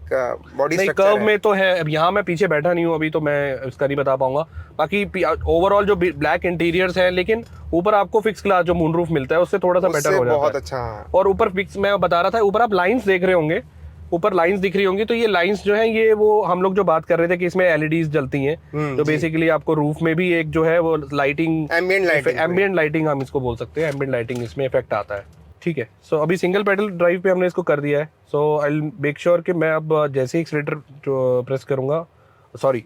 बॉडी नहीं, स्ट्रक्चर कर्व में तो है। अब यहाँ मैं पीछे बैठा नहीं हूँ अभी, तो मैं इसका नहीं बता पाऊंगा। बाकी ओवरऑल जो ब्लैक इंटीरियर्स है, लेकिन ऊपर आपको फिक्स ग्लास जो मूनरूफ मिलता है उससे थोड़ा सा बेटर हो जाता है, बहुत अच्छा। और ऊपर फिक्स, मैं बता रहा था, ऊपर आप लाइंस देख रहे होंगे, ऊपर लाइंस दिख रही होंगी, तो ये लाइंस जो है, ये वो हम लोग जो बात कर रहे थे कि इसमें एलईडीज जलती हैं, तो बेसिकली आपको रूफ में भी एक जो है वो लाइटिंग, एम्बिएंट लाइटिंग हम इसको बोल सकते हैं, एम्बिएंट लाइटिंग इसमें इफेक्ट आता है। ठीक है। सो अभी सिंगल पेडल ड्राइव पे हमने इसको कर दिया है। सो आई विल मेक श्योर कि मैं अब जैसे ही एक्सीलेटर प्रेस करूंगा,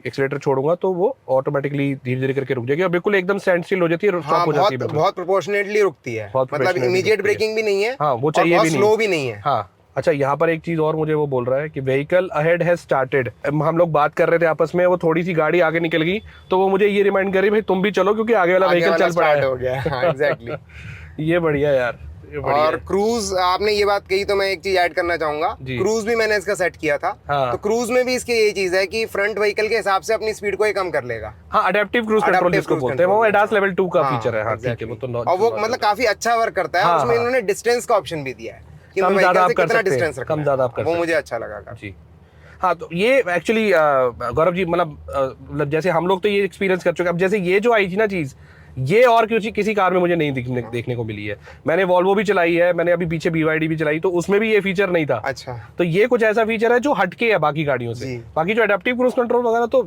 एक्सीलेटर छोड़ूंगा, तो वो ऑटोमेटिकली धीरे धीरे करके रुक जाएगी और बिल्कुल एकदम स्टैंड स्टिल हो जाती है, स्टॉप हो जाती है। बहुत प्रोपोर्शनली रुकती है, मतलब इमीडिएट ब्रेकिंग भी नहीं है, हाँ वो चाहिए भी नहीं, स्लो भी नहीं है। हाँ। अच्छा, यहाँ पर एक चीज और मुझे वो बोल रहा है कि व्हीकल अहेड हैज स्टार्टेड। हम लोग बात कर रहे थे आपस में, वो थोड़ी सी गाड़ी आगे निकल गई, तो वो मुझे ये रिमाइंड कर रही, भाई तुम भी चलो, क्योंकि आगे वाला व्हीकल चल पड़ा है। हो गया। हाँ, एग्जैक्टली। ये बढ़िया यार, और क्रूज, आपने ये बात कही तो मैं एक चीज ऐड करना चाहूंगा, जी। क्रूज भी मैंने इसका सेट किया था। हाँ। तो क्रूज में भी इसकी यही चीज है कि फ्रंट व्हीकल के हिसाब से अपनी स्पीड को ये कम कर लेगा। हाँ, अडेप्टिव क्रूज कंट्रोल Adaptive जिसको cruise बोलते हैं, वो control, एडास लेवल 2 का हाँ, फीचर है। हाँ ठीक है, exactly। वो तो और वो मतलब काफी अच्छा वर्क करता है। हाँ, उसमें हाँ। इन्होंने डिस्टेंस का ऑप्शन भी दिया है कि कम मैं ज्यादा vehicle आप से कर कितना सकते हैं, डिस्टेंस रखना कम है। ज्यादा आप कर वो सकते मुझे अच्छा लगा काफी। जी। हाँ, तो ये एक्चुअली गौरव जी मतलब जैसे हम लोग तो ये एक्सपीरियंस कर चुके हैं, अब जैसे ये जो आई थी ना चीज़, ये और किसी कार में मुझे नहीं देखने को मिली है। मैंने वॉल्वो भी चलाई है, मैंने अभी पीछे BYD भी चलाई, तो उसमें भी ये फीचर नहीं था। अच्छा। तो ये कुछ ऐसा फीचर है जो हटके है बाकी गाड़ियों से। जी। बाकी जो एडेप्टिव क्रूज कंट्रोल वगैरह तो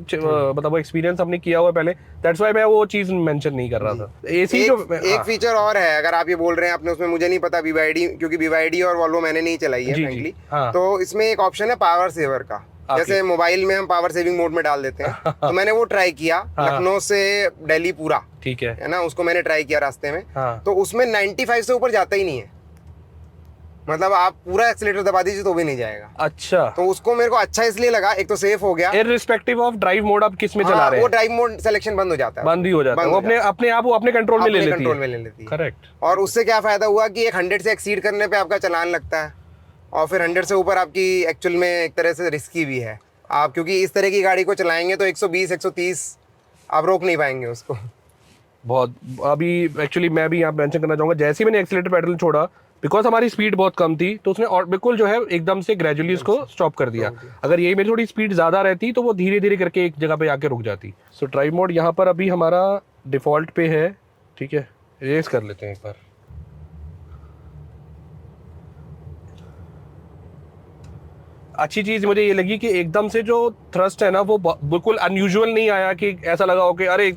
मतलब वो एक्सपीरियंस हमने किया हुआ है पहले, दैट्स व्हाई मैं वो चीज़ मेंशन नहीं कर रहा था। एसी जो एक फीचर और है, अगर आप ये बोल रहे हैं आपने, उसमें मुझे नहीं पता BYD, क्योंकि BYD और वॉल्वो मैंने नहीं चलाई है जी, फ्रेंकली। हाँ। तो इसमें एक ऑप्शन है पावर सेवर का, जैसे मोबाइल में हम पावर सेविंग मोड में डाल देते हैं। तो मैंने वो ट्राई किया, लखनऊ से दिल्ली पूरा, ठीक है ना, उसको मैंने ट्राई किया रास्ते में। हाँ। तो उसमें 95 से ऊपर जाता ही नहीं है, मतलब आप पूरा एक्सीलेटर दबा दीजिए तो भी नहीं जाएगा। अच्छा, तो उसको मेरे को अच्छा इसलिए लगा, एक तो सेफ हो गया, इररिस्पेक्टिव ऑफ ड्राइव मोड आप किस में चला रहे वो हैं, ड्राइव मोड सिलेक्शन बंद हो जाता है, बंद ही हो जाता है, वो अपने आप वो अपने कंट्रोल में ले लेती कंट्रोल में है। ले लेती है। करेक्ट। और उससे क्या फायदा हुआ कि एक 100 से एक्सीड करने पे आपका चालान लगता है, और फिर 100 से ऊपर आपकी एक्चुअल में एक तरह से रिस्की भी है आप, क्योंकि इस तरह की गाड़ी को चलाएंगे तो 120 130 आप रोक नहीं पाएंगे उसको। बहुत अभी एक्चुअली मैं भी यहाँ मेंशन करना चाहूँगा, जैसे ही मैंने एक्सीलेटर पेडल छोड़ा, बिकॉज हमारी स्पीड बहुत कम थी, तो उसने और बिल्कुल जो है एकदम से ग्रेजुअली उसको स्टॉप कर दिया। अगर यही मेरी थोड़ी स्पीड ज़्यादा रहती तो वो धीरे धीरे करके एक जगह पे आके रुक जाती। सो ड्राइव मोड यहाँ पर अभी हमारा डिफ़ॉल्ट पे है, ठीक है, रेस कर लेते हैं एक बार। अच्छी चीज़ मुझे ये लगी कि एकदम से जो थ्रस्ट है ना वो बिल्कुल अनयूजुअल नहीं आया कि ऐसा लगा हो कि अरे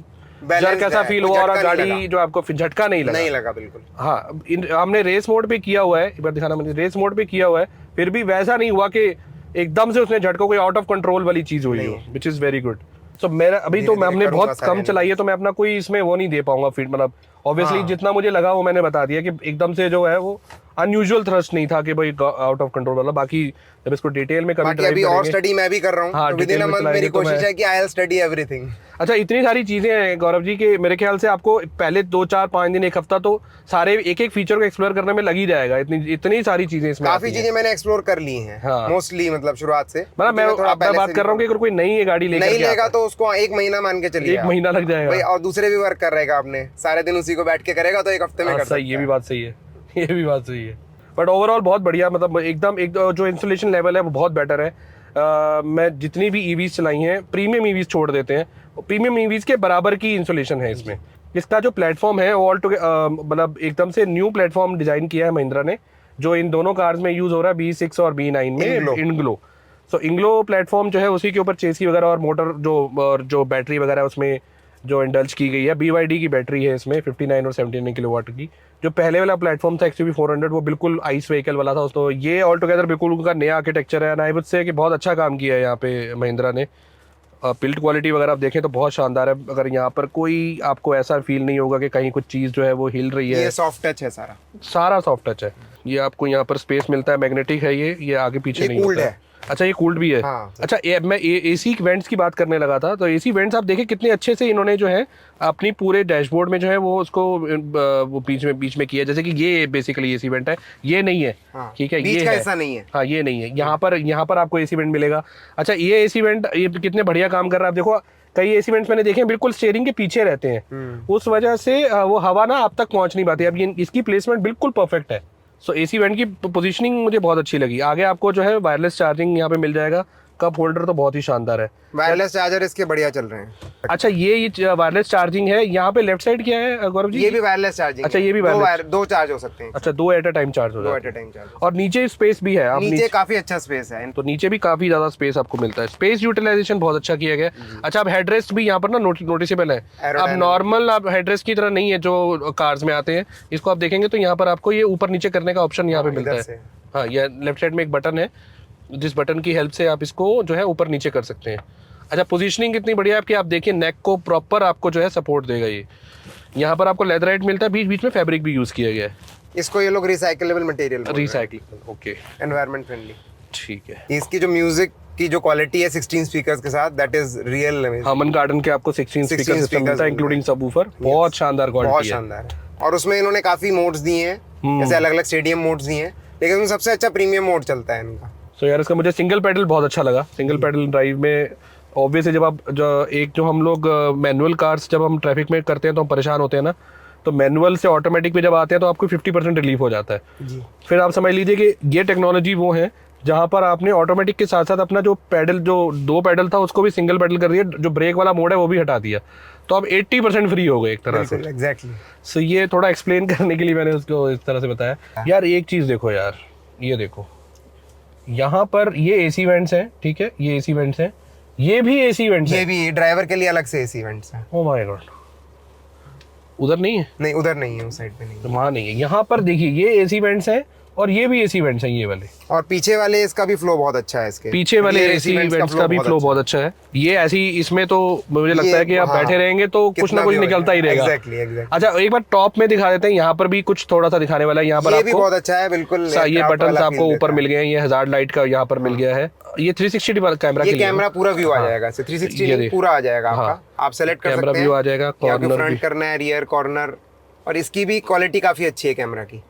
जर कैसा फील हुआ, और गाड़ी जो आपको झटका नहीं लगा बिल्कुल। हाँ, हमने रेस मोड पे किया हुआ है, एक बार दिखाना मुझे, रेस मोड पे किया हुआ है, फिर भी वैसा नहीं हुआ कि एकदम से उसने झटका, कोई आउट ऑफ कंट्रोल वाली चीज हुई हो, विच इज वेरी गुड। सो मेरा अभी तो हमने बहुत कम चलाई है, तो मैं अपना कोई इसमें वो नहीं दे पाऊंगा फीड, मतलब ऑब्वियसली जितना मुझे लगा वो मैंने बता दिया कि एकदम से जो है वो अनयूजुअल थ्रस्ट नहीं था कि भाई आउट ऑफ कंट्रोल वाला। बाकी जब इसको डिटेल में कभी अभी और स्टडी मैं भी कर रहा हूँ, हाँ, तो विदिन अ मंथ मेरी कोशिश है कि आई विल स्टडी एवरीथिंग। अच्छा, इतनी सारी चीजें हैं गौरव जी के मेरे ख्याल से आपको पहले 2-4-5 दिन, एक हफ्ता तो सारे एक एक फीचर को एक्सप्लोर करने में लग ही जाएगा। इतनी सारी चीजें इसमें, काफी चीजें मैंने एक्सप्लोर कर ली हैं मोस्टली, मतलब शुरुआत से। मतलब मैं बात कर रहा हूँ कि अगर कोई नई गाड़ी नहीं लेगा तो उसको 1 महीना मान के चलिए, 1 महीना लग जाएगा भाई, और दूसरे भी वर्क कर रहेगा, आपने सारे दिन उसी को बैठ के करेगा तो 1 हफ्ते में कर सकता है। ये भी बात सही है, ये भी बात सही है। बट ओवरऑल बहुत बढ़िया, मतलब एकदम एक जो इंस्टॉलेशन लेवल है वो बहुत बेटर है। मैं जितनी भी ईवीज चलाई हैं, प्रीमियम ईवीज छोड़ देते हैं, प्रीमियम ईवीज के बराबर की इंस्टॉलेशन है इसमें। इसका जो प्लेटफॉर्म है ऑल टू मतलब एकदम से न्यू प्लेटफॉर्म डिजाइन किया है महिंद्रा ने, जो इन दोनों कार्स में यूज हो रहा है B6 और B9 में, इंग्लो। सो इंग्लो प्लेटफॉर्म जो है उसी के ऊपर चेसी वगैरह और मोटर जो बैटरी वगैरह उसमें जो इंडल्ज की गई है, BYD की बैटरी है इसमें 59 और 79 किलोवाट की। जो पहले वाला प्लेटफॉर्म था XUV 400 वो बिल्कुल आइस व्हीकल वाला था, तो ये ऑल टुगेदर बिल्कुल उनका नया आर्किटेक्चर है। आई वुड से कि बहुत अच्छा काम किया है यहाँ पे महिंद्रा ने। बिल्ड क्वालिटी वगैरह आप देखें तो बहुत शानदार है। अगर यहाँ पर कोई आपको ऐसा फील नहीं होगा कि कहीं कुछ चीज़ जो है वो हिल रही है, ये सॉफ्ट टच है, सारा सॉफ्ट टच है। ये आपको यहाँ पर स्पेस मिलता है, मैग्नेटिक है ये आगे पीछे नहीं होता है। अच्छा, ये कूल्ड भी है। हाँ। अच्छा, मैं AC वेंट्स की बात करने लगा था, तो AC वेंट्स आप देखें कितने अच्छे से इन्होंने जो है अपनी पूरे डैशबोर्ड में जो है वो उसको वो बीच में किया, जैसे कि ये बेसिकली AC वेंट है, ये नहीं है, ठीक है, बीच ये का है, ऐसा नहीं है, हाँ ये नहीं है। यहाँ पर आपको AC वेंट मिलेगा। अच्छा, ये AC वेंट ये कितने बढ़िया काम कर रहा है। आप देखो कई AC वेंट्स मैंने देखे हैं बिल्कुल स्टीयरिंग के पीछे रहते हैं, उस वजह से वो हवा ना आप तक पहुंच नहीं पाती। अब ये इसकी प्लेसमेंट बिल्कुल परफेक्ट है। सो AC वेंट की पोजीशनिंग मुझे बहुत अच्छी लगी। आगे आपको जो है वायरलेस चार्जिंग यहाँ पे मिल जाएगा, कप होल्डर तो बहुत ही शानदार है, वायरलेस चार्जर इसके बढ़िया चल रहे हैं। अच्छा, ये वायरलेस चार्जिंग है। यहाँ पे लेफ्ट साइड क्या है गौरव जी? ये भी वायरलेस चार्जिंग। अच्छा, ये भी दो चार्ज हो सकते हैं। अच्छा, 2 एट अ टाइम चार्ज हो जाते हैं। और नीचे स्पेस भी है, नीचे काफी अच्छा स्पेस है, तो नीचे भी काफी ज्यादा स्पेस आपको मिलता है। स्पेस यूटिलाइजेशन बहुत अच्छा किया गया है। अच्छा, अब हेडरेस्ट भी यहाँ पर ना नोटिसेबल है। अब नॉर्मल अब हेडरेस्ट की तरह नहीं है जो कार्स में आते हैं। इसको आप देखेंगे तो यहाँ पर आपको ये ऊपर नीचे करने का ऑप्शन यहाँ पे मिलता है। हाँ, ये लेफ्ट साइड में एक बटन है, जिस बटन की हेल्प से आप इसको जो है ऊपर नीचे कर सकते हैं। अच्छा, पोजीशनिंग कितनी बढ़िया है आपकी, आप देखिए नेक को प्रॉपर आपको जो है सपोर्ट देगा ये। यहाँ पर आपको लेदराइट मिलता है, बीच बीच में फैब्रिक भी यूज किया गया है। इसको ये लोग recyclable material, recycle, okay, environment friendly, ठीक है। इसकी जो म्यूजिक की जो क्वालिटी है 16 स्पीकर्स के साथ, दैट इज रियल अमेजिंग। हामन गार्डन के आपको 16 स्पीकर सिस्टम मिलता है इंक्लूडिंग सबवूफर, बहुत शानदार क्वालिटी है, बहुत शानदार है। और उसमें इन्होंने काफी मोड्स दिए हैं, जैसे अलग अलग स्टेडियम मोड्स दिए हैं, लेकिन उसमें सबसे अच्छा प्रीमियम मोड चलता है इनका। सो यार इसका मुझे सिंगल पेडल बहुत अच्छा लगा। सिंगल पेडल ड्राइव में ऑब्वियसली जब आप जो हम लोग मैनुअल कार्स जब हम ट्रैफिक में करते हैं तो हम परेशान होते हैं ना, तो मैनुअल से ऑटोमेटिक पे जब आते हैं तो आपको 50% रिलीफ हो जाता है जी। फिर आप समझ लीजिए कि ये टेक्नोलॉजी वो है जहाँ पर आपने ऑटोमेटिक के साथ साथ अपना जो पैडल, जो 2 पैडल था उसको भी सिंगल पैडल कर दिया, जो ब्रेक वाला मोड है वो भी हटा दिया, तो आप 80% फ्री हो गए एक तरह से। एग्जैक्टली। सो ये थोड़ा एक्सप्लेन करने के लिए मैंने उसको इस तरह से बताया। यार एक चीज़ देखो यार, ये देखो यहाँ पर ये एसी वेंट्स हैं, ठीक है, ये एसी वेंट्स हैं, ये भी एसी वेंट्स हैं, ये भी ड्राइवर के लिए अलग से एसी वेंट्स हैं। ओह माय गॉड, उधर नहीं है? नहीं उधर नहीं है, उस साइड पे नहीं है। वहाँ नहीं है। यहाँ पर देखिए ये एसी वेंट्स हैं और ये भी एसी वेंट्स हैं, ये वाले। और पीछे वाले इसका भी फ्लो बहुत अच्छा है, इसके पीछे वाले एसी वेंट्स का भी फ्लो बहुत अच्छा है। ये ऐसी इसमें तो मुझे लगता है कि आप बैठे रहेंगे तो कुछ ना कुछ निकलता ही रहेगा। एग्जैक्टली। अच्छा एक बार टॉप में दिखा देते हैं, यहाँ पर भी कुछ थोड़ा सा दिखाने वाला है। यहाँ पर ये भी आपको बहुत अच्छा है, बिल्कुल ये बटन आपको ऊपर मिल गए हैं, ये हजार्ड लाइट का यहाँ पर मिल गया है। ये 360 कैमरा, ये कैमरा पूरा व्यू आ जाएगा, 360 पूरा आ जाएगा आपका। आप सेलेक्ट कर सकते हैं, कैमरा व्यू आ जाएगा, कॉर्नर फ्रंट करना है, रियर, कॉर्नर, और इसकी भी क्वालिटी काफी अच्छी है कैमरा की।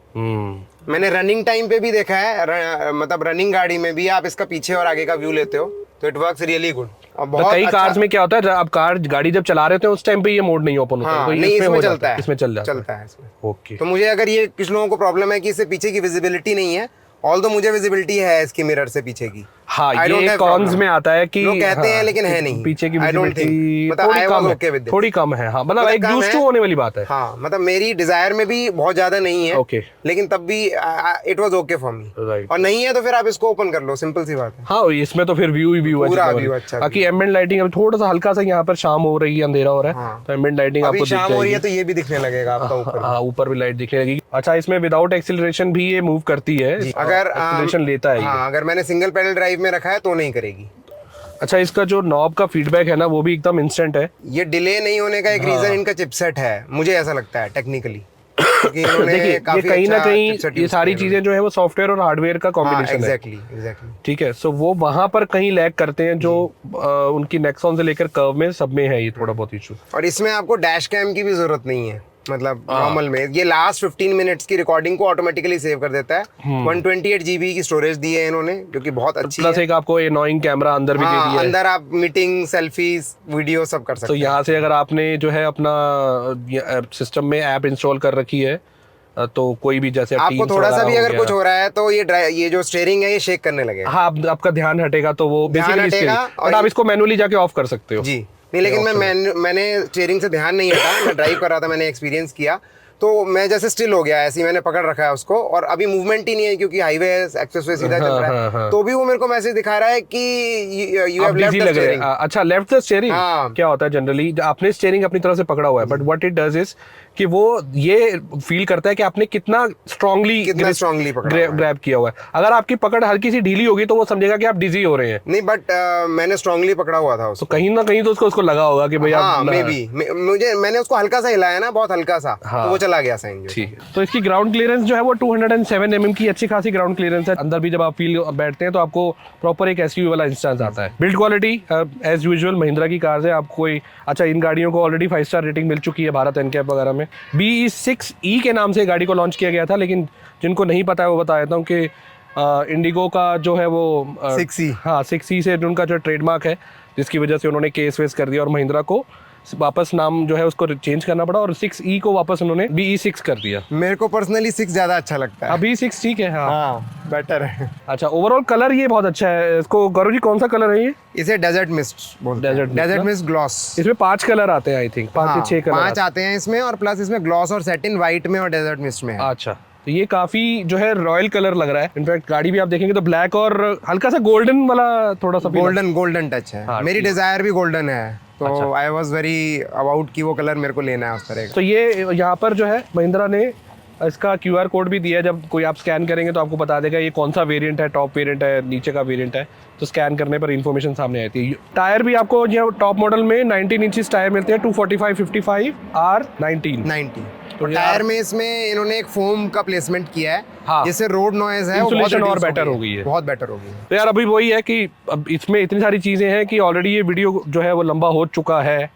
मैंने रनिंग टाइम पे भी देखा है, मतलब रनिंग गाड़ी में भी आप इसका पीछे और आगे का व्यू लेते हो तो इट वर्क्स रियली गुड। और बहुत कई कार्स में क्या होता है, आप गाड़ी जब चला रहे होते हैं उस टाइम पे ये मोड नहीं ओपन होता है, तो नहीं इसमें चलता है, इसमें चलता है इसमें। ओके। तो मुझे अगर ये कुछ लोगों को प्रॉब्लम है कि इससे पीछे की विजिबिलिटी नहीं है, ऑल्दो मुझे विजिबिलिटी है इसके मिरर से पीछे की। हाँ, ये कॉन्स में आता है कि लोग कहते हैं लेकिन है नहीं, पीछे की विजिबिलिटी थोड़ी कम है। हाँ मतलब एक यूज्ड टू होने वाली बात है। हाँ मतलब मेरी डिजायर में भी बहुत ज्यादा नहीं है, ओके, लेकिन तब भी it was okay for me. Right. और नहीं है तो फिर आप इसको ओपन कर लो, सिंपल सी बात है। हाँ इसमें तो फिर व्यू ही व्यू है, पूरा व्यू अच्छा। बाकी एम्बिएंट लाइटिंग अभी थोड़ा सा हल्का सा यहाँ पर शाम हो रही है, अंधेरा हो रहा है, तो एम्बिएंट लाइटिंग आपको शाम हो रही है तो ये भी दिखने लगेगा आपका ऊपर। हाँ ऊपर भी लाइट दिखने लगेगी। अच्छा इसमें विदाउट एक्सीलरेशन भी ये मूव करती है, अगर एक्सीलरेशन लेता है। हाँ अगर मैंने सिंगल पेडल ड्राइव में रखा है तो नहीं करेगी। अच्छा इसका जो नॉब का फीडबैक है ना वो भी एकदम इंस्टेंट है। ये डिले नहीं होने का एक रीजन इनका चिपसेट है, मुझे ऐसा लगता है टेक्निकली। देखिए ये कहीं ना कहीं ये सारी चीजें जो है वो सॉफ्टवेयर और हार्डवेयर का कॉम्बिनेशन है। एग्जैक्टली। ठीक है, सो वो वहां पर कहीं लैग करते हैं जो उनकी नेक्सॉन से लेकर कर्व में सब में है ये थोड़ा बहुत इशू। और इसमें आपको डैश कैम की भी जरूरत नहीं है, मतलब नॉर्मल में ये लास्ट 15 मिनट्स की रिकॉर्डिंग को ऑटोमेटिकली सेव कर देता है। 128 GB की स्टोरेज दी है इन्होंने, जो कि बहुत अच्छी है। प्लस एक आपको एनोइंग कैमरा अंदर भी दे दिया है। अंदर आप मीटिंग, सेल्फीज, वीडियो सब कर सकते हैं। तो यहाँ से अगर आपने जो है अपना सिस्टम में ऐप इंस्टॉल कर रखी है तो कोई भी जैसे आपको थोड़ा सा भी अगर कुछ हो रहा है तो ये जो स्टीयरिंग है ये शेक करने लगेगा। हाँ आपका ध्यान हटेगा तो वो बेसिकली आप इसको मैनुअली जाके ऑफ कर सकते हो। जी नहीं, लेकिन मैंने स्टीयरिंग से ध्यान नहीं हटा, मैं ड्राइव कर रहा था, मैंने एक्सपीरियंस किया तो मैं जैसे स्टिल हो गया, ऐसे ही मैंने पकड़ रखा है उसको, और अभी मूवमेंट ही नहीं है क्योंकि हाईवे एक्सेसवे सीधा चल रहा है। तो भी वो मेरे को मैसेज दिखा रहा है कि you have left the steering. अच्छा लेफ्ट द स्टीयरिंग क्या होता है जनरली, आपने स्टीयरिंग अपनी तरफ से पकड़ा हुआ है, but what it does is कि वो ये फील करता है कि आपने कितना स्ट्रांगली ग्रैब किया हुआ है। अगर आपकी पकड़ हल्की सी ढीली होगी तो वो समझेगा कि आप डिजी हो रहे हैं। नहीं बट मैंने स्ट्रांगली पकड़ा हुआ था उसको, तो कहीं ना कहीं तो उसको लगा होगा कि भैया मैंने उसको हल्का सा हिलाया ना, बहुत हल्का सा, तो वो चला गया साइन। ठीक है, तो इसकी ग्राउंड क्लियरेंस जो है वो 207 mm की अच्छी खासी ग्राउंड क्लियरेंस है। अंदर भी जब आप फील बैठते हैं तो आपको प्रॉपर एक एसयूवी वाला इंस्टेंस आता है। Build quality as usual Mahindra की कार है। आपको कोई अच्छा इन गाड़ियों को ऑलरेडी 5 स्टार रेटिंग मिल चुकी है भारत एनकैप वगैरह में। BE6E के नाम से गाड़ी को लॉन्च किया गया था, लेकिन जिनको नहीं पता है वो बता देता हूँ कि इंडिगो का जो है वो 6E, हाँ 6E से उनका जो ट्रेडमार्क है, जिसकी वजह से उन्होंने केस वेस कर दिया और महिंद्रा को वापस नाम जो है उसको चेंज करना पड़ा और 6E को वापस उन्होंने BE6 कर दिया। मेरे को पर्सनली 6 ज्यादा अच्छा लगता है। अभी 6 ठीक है। हाँ बेटर है। अच्छा ओवरऑल कलर ये बहुत अच्छा है। इसको गौरव जी कौन सा कलर है ये? इसे डेजर्ट मिस्ट बोलते हैं। Desert mist gloss. इसमें 5 कलर आते हैं आई थिंक, 5 से 6 कलर 5 आते हैं इसमें, और प्लस इसमें ग्लॉस और सैटिन व्हाइट में और डेजर्ट मिस्ट में है। अच्छा तो ये काफी जो है रॉयल कलर लग रहा है। इनफैक्ट गाड़ी भी आप देखेंगे तो ब्लैक और हल्का सा गोल्डन वाला थोड़ा सा गोल्डन टच है। मेरी डिजायर भी गोल्डन है, तो आई वाज वेरी अबाउट कि वो कलर मेरे को लेना है उस तरह का। तो ये यहाँ पर जो है महिंद्रा ने इसका QR कोड भी दिया है, जब कोई आप स्कैन करेंगे तो आपको बता देगा ये कौन सा वेरिएंट है, टॉप वेरिएंट है, नीचे का वेरिएंट है, तो स्कैन करने पर इन्फॉर्मेशन सामने आती है। टायर भी आपको जो टॉप मॉडल में 19 इंचेस टायर मिलते हैं, 245/55 R90। तो टायर में इसमें इन्होंने एक फोम का प्लेसमेंट किया है, जिससे रोड नॉइज है इंसुलेशन और बेटर हो गई है, बहुत बेटर हो गई है। तो यार अभी वही है कि अब इसमें इतनी सारी चीजें हैं कि ऑलरेडी ये वीडियो जो है वो लंबा हो चुका है,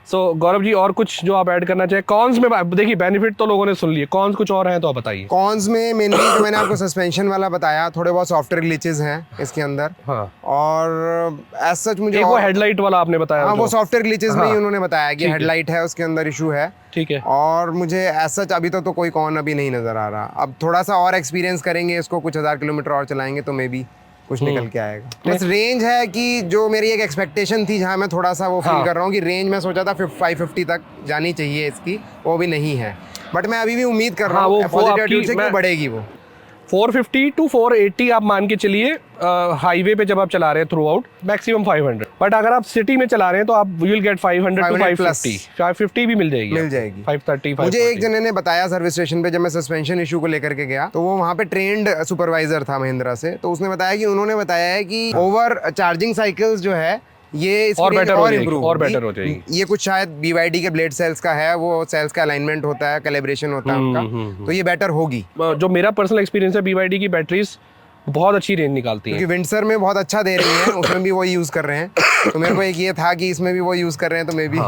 सो गौरव जी और कुछ जो आप ऐड करना चाहें? कॉन्स में देखिए बेनिफिट तो लोगों ने सुन लिए, कॉन्स कुछ और हैं तो आप बताइए। कॉन्स में मेनली जो मैंने आपको सस्पेंशन वाला बताया, थोड़े बहुत सॉफ्टवेयर ग्लिचेस हैं इसके अंदर। हाँ, और एज सच मुझे एक वो हेडलाइट वाला आपने बताया। हाँ, वो सॉफ्टवेयर ग्लिचेस में ही हाँ, उन्होंने बताया कि हेडलाइट है उसके अंदर इशू है। ठीक है। और मुझे एज सच अभी तो कोई कॉन अभी नहीं नज़र आ रहा। अब थोड़ा सा और एक्सपीरियंस करेंगे इसको, कुछ 1000 किलोमीटर और चलाएंगे तो मे बी कुछ निकल के आएगा। बस रेंज है कि जो मेरी एक एक्सपेक्टेशन थी, जहाँ मैं थोड़ा सा वो फील कर रहा हूँ कि रेंज मैं सोचा था 550 तक जानी चाहिए इसकी, वो भी नहीं है। बट मैं अभी भी उम्मीद कर रहा हूँ पॉजिटिव एटीट्यूड से कि बढ़ेगी वो। 450 टू 480 आप मान के चलिए हाईवे पे जब आप चला रहे हैं थ्रू आउट, मैक्सिमम 500। बट अगर आप सिटी में चला रहे हैं तो आप विल गेट 500 टू 550 भी मिल जाएगी 530। मुझे एक जने ने बताया सर्विस स्टेशन पे, जब मैं सस्पेंशन इशू को लेकर के गया, तो वो वहाँ पे ट्रेंड सुपरवाइजर था महिंद्रा से, तो उसने बताया कि उन्होंने बताया है कि ओवर चार्जिंग साइकिल्स जो है ये और बेटर और हो जाएगी। ये कुछ शायद BYD के ब्लेड सेल्स का है, वो सेल्स का अलाइनमेंट होता है, कैलिब्रेशन होता है उनका, तो ये बेटर होगी। जो मेरा पर्सनल एक्सपीरियंस है, BYD की बैटरीज बहुत अच्छी रेंज निकालती हैं, क्योंकि विंडसर में बहुत अच्छा दे रही हैं, उसमें भी वो यूज कर रहे हैं, तो मेरे को एक ये था कि इसमें भी वो यूज कर रहे हैं तो मे भी।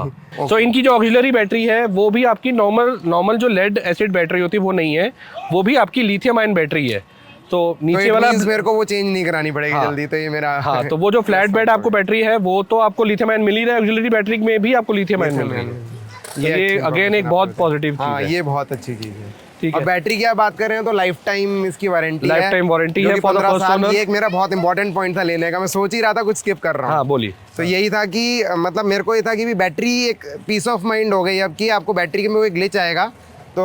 तो इनकी जो ऑक्सिलरी बैटरी है वो भी आपकी नॉर्मल जो लेड एसिड बैटरी होती है वो नहीं है, वो भी आपकी लिथियम आयन बैटरी है। तो नीचे वाला मेरे को वो चेंज नहीं करानी पड़ेगी जल्दी, तो ये मेरा हाँ, तो वो जो फ्लैट बेड आपको बैटरी है वो तो आपको लिथियम आयन मिल ही रहा है, ऑक्सिलरी बैटरी में भी आपको लिथियम आयन मिल रही है। ये अगेन एक बहुत पॉजिटिव चीज है, ये बहुत अच्छी चीज है। ठीक और है। बैटरी की आप बात कर रहे हैं तो लाइफ टाइम इसकी वारंटी है, 15 साल। ये एक मेरा बहुत इंपॉर्टेंट पॉइंट था लेने का, मैं सोच ही रहा था कुछ स्किप कर रहा हूँ। हाँ बोलिए। तो यही था कि मतलब मेरे को ये था कि भी बैटरी एक पीस ऑफ माइंड हो गई अब, कि आपको बैटरी में कोई ग्लिच आएगा तो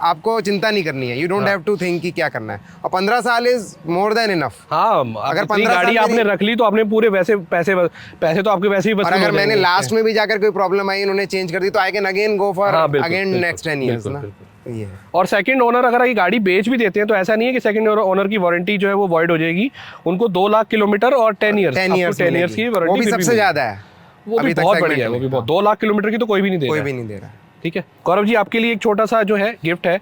आपको चिंता नहीं करनी है, you don't have to think कि क्या करना है। और 15 साल इज मोर देन इनफ। हाँ, अगर 15 गाड़ी आपने रख ली तो आपने पूरे पैसे तो आपके वैसे ही बच। और अगर मैंने लास्ट में भी जाकर कोई प्रॉब्लम आई, इन्होंने चेंज कर दी, तो I can again go for again next 10 years ना। ये और सेकंड ओनर अगर ये गाड़ी बेच भी देते हैं तो ऐसा नहीं है कि सेकंड ओनर की वारंटी जो है वो वॉइड हो जाएगी। उनको 2 लाख किलोमीटर और 10 ईयर्स की वारंटी, वो भी सबसे ज्यादा है, वो भी बहुत बढ़िया है। वो भी बहुत 2 लाख किलोमीटर की तो कोई भी नहीं दे रहा। ठीक है गौरव जी, आपके लिए एक छोटा सा जो है गिफ्ट है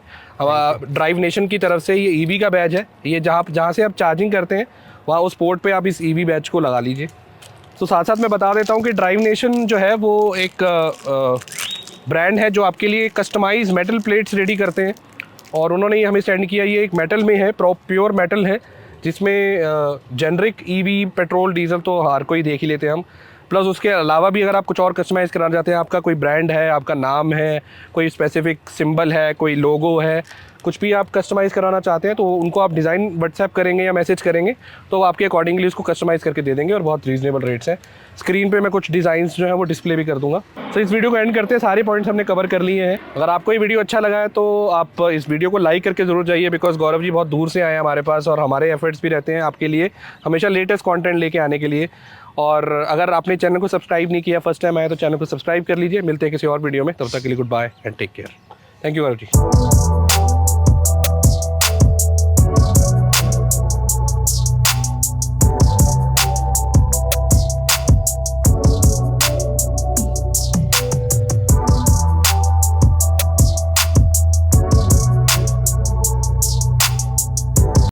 ड्राइव नेशन की तरफ से। ये ईवी का बैज है, ये जहाँ से आप चार्जिंग करते हैं वहाँ उस पोर्ट पे आप इस ईवी बैज को लगा लीजिए। तो साथ साथ मैं बता देता हूँ कि ड्राइव नेशन जो है वो एक ब्रांड है जो आपके लिए कस्टमाइज मेटल प्लेट्स रेडी करते हैं, और उन्होंने ये हमें सेंड किया। ये एक मेटल में है, प्योर मेटल है, जिसमें जेनरिक ईवी पेट्रोल डीजल तो हर कोई देख ही लेते हैं हम, प्लस उसके अलावा भी अगर आप कुछ और कस्टमाइज़ कराना चाहते हैं, आपका कोई ब्रांड है, आपका नाम है, कोई स्पेसिफिक सिंबल है, कोई लोगो है, कुछ भी आप कस्टमाइज़ कराना चाहते हैं तो उनको आप डिज़ाइन व्हाट्सएप करेंगे या मैसेज करेंगे तो वो आपके अकॉर्डिंगली उसको कस्टमाइज़ करके दे देंगे, और बहुत रीजनेबल रेट्स हैं। स्क्रीन पे मैं कुछ डिज़ाइंस जो है वो डिस्प्ले भी कर दूंगा। तो इस वीडियो को एंड करते हैं, सारे पॉइंट्स हमने कवर कर लिए हैं। अगर आपको ये वीडियो अच्छा लगा है तो आप इस वीडियो को लाइक करके ज़रूर जाइए, बिकॉज गौरव जी बहुत दूर से आए हैं हमारे पास, और हमारे एफर्ट्स भी रहते हैं आपके लिए हमेशा लेटेस्ट कॉन्टेंट लेके आने के लिए। और अगर आपने चैनल को सब्सक्राइब नहीं किया, फर्स्ट टाइम आया तो चैनल को सब्सक्राइब कर लीजिए। मिलते हैं किसी और वीडियो में, तब तक के लिए good bye and take care. Thank you Gaurav ji.